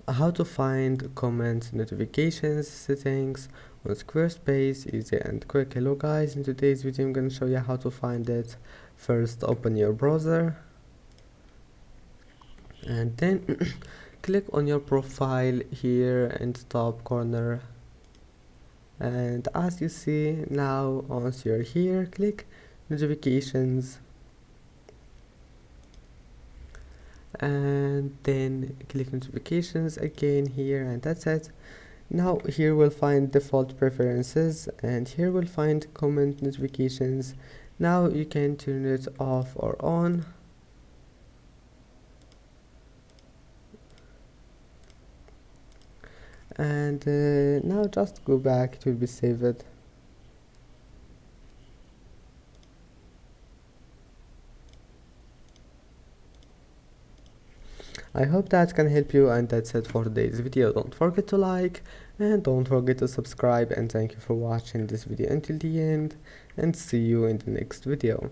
how to find comment notifications settings on Squarespace, easy and quick. Hello guys, in today's video I'm going to show you how to find it. First, open your browser and then click on your profile here in the top corner, and as you see now, once you're here, click notifications and then click notifications again here, and that's it. Now here we'll find default preferences, and here we'll find comment notifications. Now you can turn it off or on. And now just go back, it will be saved. I hope that can help you, and that's it for today's video. Don't forget to like and don't forget to subscribe, and thank you for watching this video until the end, and see you in the next video.